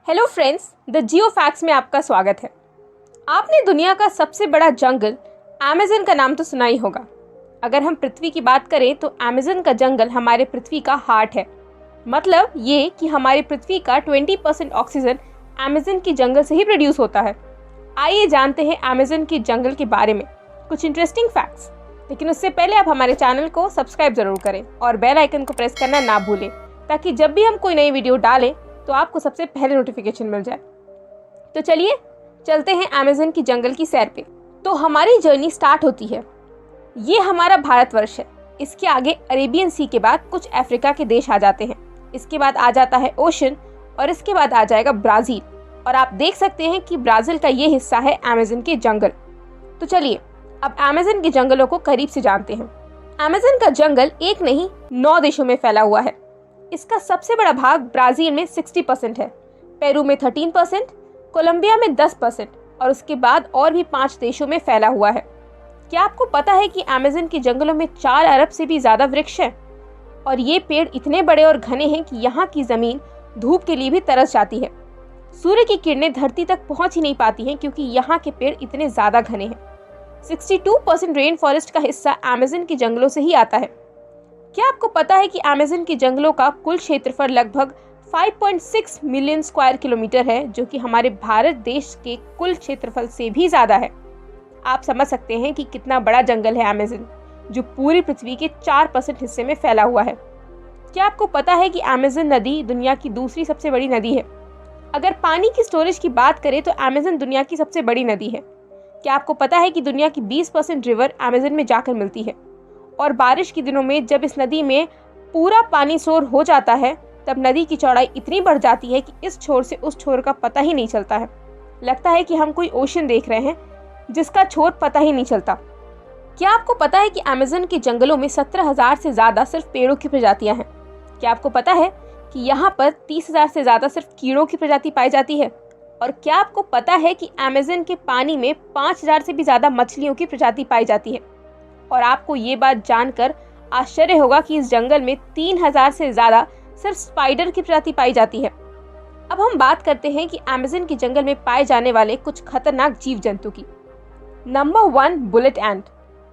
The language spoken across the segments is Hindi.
Hello friends, the Jio facts में आपका स्वागत है। आपने दुनिया का सबसे बड़ा जंगल अमेज़न का नाम तो सुना ही होगा। अगर हम पृथ्वी की बात करें तो अमेज़न का जंगल हमारे पृथ्वी का हार्ट है। मतलब ये कि हमारी पृथ्वी का 20% ऑक्सीजन अमेज़न की जंगल से ही प्रोड्यूस होता है। आइए जानते हैं अमेज़न की जंगल के बारे में कुछ इंटरेस्टिंग फैक्ट्स। लेकिन उससे पहले आप हमारे चैनल को सब्सक्राइब जरूर करें और बेल आइकन को प्रेस करना ना भूलें, ताकि जब भी हम कोई नई वीडियो डालें तो आपको सबसे पहले नोटिफिकेशन मिल जाए। तो चलिए चलते हैं अमेज़न की जंगल की सैर पे। तो हमारी जर्नी स्टार्ट होती है। ये हमारा भारतवर्ष है। इसके आगे अरेबियन सी के बाद कुछ अफ्रीका के देश आ जाते हैं। इसके बाद आ जाता है ओशन और इसके बाद आ जाएगा ब्राज़ील। और आप देख सकते हैं कि ब्राज़ील का ये हिस्सा है अमेज़न के जंगल। तो चलिए अब अमेज़न के जंगलों को करीब से जानते हैं। अमेज़न का जंगल एक नहीं 9 देशों में फैला हुआ है। इसका सबसे बड़ा भाग ब्राज़ील में 60% है, पेरू में 13%, कोलंबिया में 10% और उसके बाद और भी 5 देशों में फैला हुआ है। क्या आपको पता है कि अमेज़न के जंगलों में 4 अरब से भी ज़्यादा वृक्ष हैं? और ये पेड़ इतने बड़े और घने हैं कि यहाँ की ज़मीन धूप के लिए भी तरस जाती है। सूर्य की किरणें धरती तक पहुँच ही नहीं पाती हैं क्योंकि यहाँ के पेड़ इतने ज़्यादा घने हैं। 62% रेन फॉरेस्ट का हिस्सा अमेज़न के जंगलों से ही आता है। क्या आपको पता है कि अमेज़न के जंगलों का कुल क्षेत्रफल लगभग 5.6 मिलियन स्क्वायर किलोमीटर है, जो कि हमारे भारत देश के कुल क्षेत्रफल से भी ज़्यादा है। आप समझ सकते हैं कि कितना बड़ा जंगल है अमेज़न, जो पूरी पृथ्वी के 4% हिस्से में फैला हुआ है। क्या आपको पता है कि अमेज़न नदी दुनिया की दूसरी सबसे बड़ी नदी है? अगर पानी की स्टोरेज की बात करें तो अमेज़न दुनिया की सबसे बड़ी नदी है। क्या आपको पता है कि दुनिया की 20% रिवर अमेज़न में जाकर मिलती है? और बारिश के दिनों में जब इस नदी में पूरा पानी शोर हो जाता है, तब नदी की चौड़ाई इतनी बढ़ जाती है कि इस छोर से उस छोर का पता ही नहीं चलता है। लगता है कि हम कोई ओशन देख रहे हैं जिसका छोर पता ही नहीं चलता। क्या आपको पता है कि अमेज़न के जंगलों में 17,000 से ज़्यादा सिर्फ पेड़ों की प्रजातियां हैं? क्या आपको पता है कि यहाँ पर 30,000 से ज़्यादा सिर्फ कीड़ों की प्रजाति पाई जाती है? और क्या आपको पता है कि अमेज़न के पानी में 5,000 से भी ज़्यादा मछलियों की प्रजाति पाई जाती है? और आपको ये बात जानकर आश्चर्य होगा कि इस जंगल में 3,000 से ज़्यादा सिर्फ स्पाइडर की प्रजाति पाई जाती है। अब हम बात करते हैं कि अमेज़न के जंगल में पाए जाने वाले कुछ खतरनाक जीव जंतु की। नंबर 1, बुलेट एंट।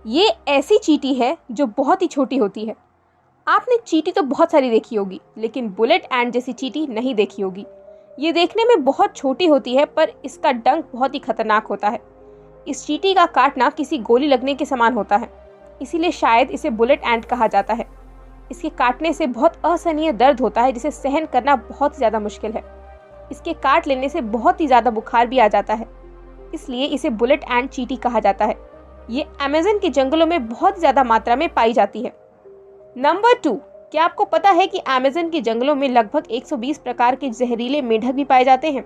ये ऐसी चींटी है जो बहुत ही छोटी होती है। आपने चींटी तो बहुत सारी देखी होगी, लेकिन बुलेट एंट जैसी चींटी नहीं देखी होगी। ये देखने में बहुत छोटी होती है, पर इसका डंक बहुत ही खतरनाक होता है। इस चींटी का काटना किसी गोली लगने के समान होता है, इसीलिए शायद इसे बुलेट एंट कहा जाता है। इसके काटने से बहुत असहनीय दर्द होता है, जिसे सहन करना बहुत ज़्यादा मुश्किल है। इसके काट लेने से बहुत ही ज़्यादा बुखार भी आ जाता है, इसलिए इसे बुलेट एंट चींटी कहा जाता है। ये अमेज़न के जंगलों में बहुत ज़्यादा मात्रा में पाई जाती है। नंबर 2, क्या आपको पता है कि अमेज़न के जंगलों में लगभग 120 प्रकार के जहरीले मेढक भी पाए जाते हैं?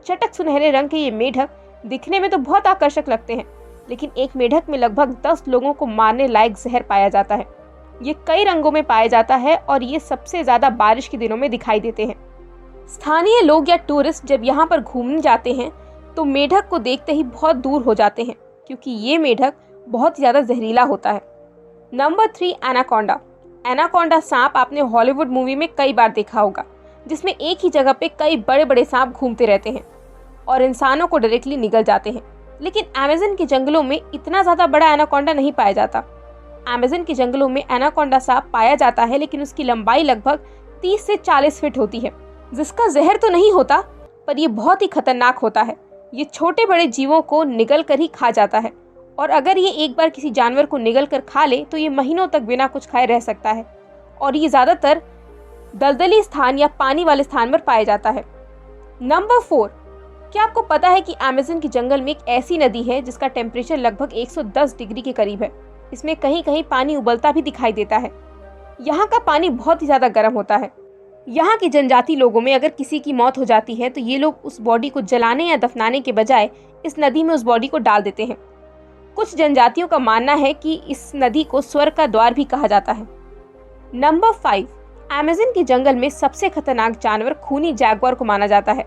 चटक सुनहरे रंग के ये मेढक दिखने में तो बहुत आकर्षक लगते हैं, लेकिन एक मेढक में लगभग 10 लोगों को मारने लायक जहर पाया जाता है। ये कई रंगों में पाया जाता है और ये सबसे ज़्यादा बारिश के दिनों में दिखाई देते हैं। स्थानीय लोग या टूरिस्ट जब यहाँ पर घूमने जाते हैं तो मेढक को देखते ही बहुत दूर हो जाते हैं, क्योंकि ये मेढक बहुत ज़्यादा जहरीला होता है। Number 3, anaconda. एनाकोंडा सांप आपने हॉलीवुड मूवी में कई बार देखा होगा, जिसमें एक ही जगह पे कई बड़े बड़े सांप घूमते रहते हैं और इंसानों को डायरेक्टली निगल जाते हैं। लेकिन अमेज़न के जंगलों में इतना ज़्यादा बड़ा एनाकोंडा नहीं पाया जाता। अमेज़न के जंगलों में एनाकोंडा सांप पाया जाता है, लेकिन उसकी लंबाई लगभग 30 से 40 फीट होती है, जिसका जहर तो नहीं होता, पर यह बहुत ही खतरनाक होता है। ये छोटे बड़े जीवों को निगल कर ही खा जाता है, और अगर ये एक बार किसी जानवर को निगल कर खा ले तो ये महीनों तक बिना कुछ खाए रह सकता है। और ये ज़्यादातर दलदली स्थान या पानी वाले स्थान पर पाया जाता है। नंबर 4, क्या आपको पता है कि अमेज़न के जंगल में एक ऐसी नदी है जिसका टेम्परेचर लगभग 110 डिग्री के करीब है? इसमें कहीं कहीं पानी उबलता भी दिखाई देता है। यहाँ का पानी बहुत ही ज़्यादा गर्म होता है। यहाँ की जनजाति लोगों में अगर किसी की मौत हो जाती है तो ये लोग उस बॉडी को जलाने या दफनाने के बजाय इस नदी में उस बॉडी को डाल देते हैं। कुछ जनजातियों का मानना है कि इस नदी को स्वर्ग का द्वार भी कहा जाता है। नंबर 5, अमेज़न के जंगल में सबसे खतरनाक जानवर खूनी जैगुआर को माना जाता है।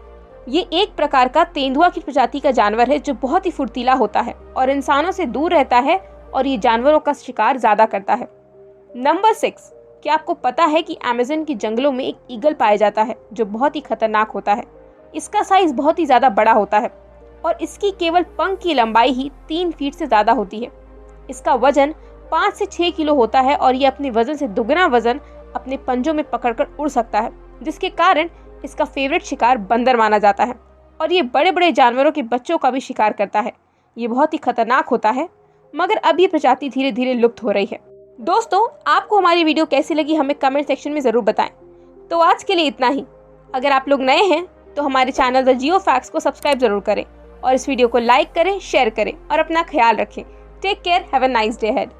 ये एक प्रकार का तेंदुआ की प्रजाति का जानवर है जो बहुत ही फुर्तीला होता है और इंसानों से दूर रहता है, और ये जानवरों का शिकार ज्यादा करता है। नंबर 6, क्या आपको पता है कि अमेज़न के जंगलों में एक ईगल पाया जाता है जो बहुत ही खतरनाक होता है? इसका साइज बहुत ही ज़्यादा बड़ा होता है और इसकी केवल पंख की लंबाई ही 3 फीट से ज़्यादा होती है। इसका वजन 5 से 6 किलो होता है और ये अपने वजन से दुगना वजन अपने पंजों में पकड़कर उड़ सकता है, जिसके कारण इसका फेवरेट शिकार बंदर माना जाता है और ये बड़े बड़े जानवरों के बच्चों का भी शिकार करता है। ये बहुत ही खतरनाक होता है, मगर अब ये प्रजाति धीरे धीरे लुप्त हो रही है। दोस्तों, आपको हमारी वीडियो कैसी लगी हमें कमेंट सेक्शन में ज़रूर बताएं। तो आज के लिए इतना ही। अगर आप लोग नए हैं तो हमारे चैनल द जियो फैक्ट्स को सब्सक्राइब जरूर करें और इस वीडियो को लाइक करें, शेयर करें और अपना ख्याल रखें। Take care, have a nice day ahead.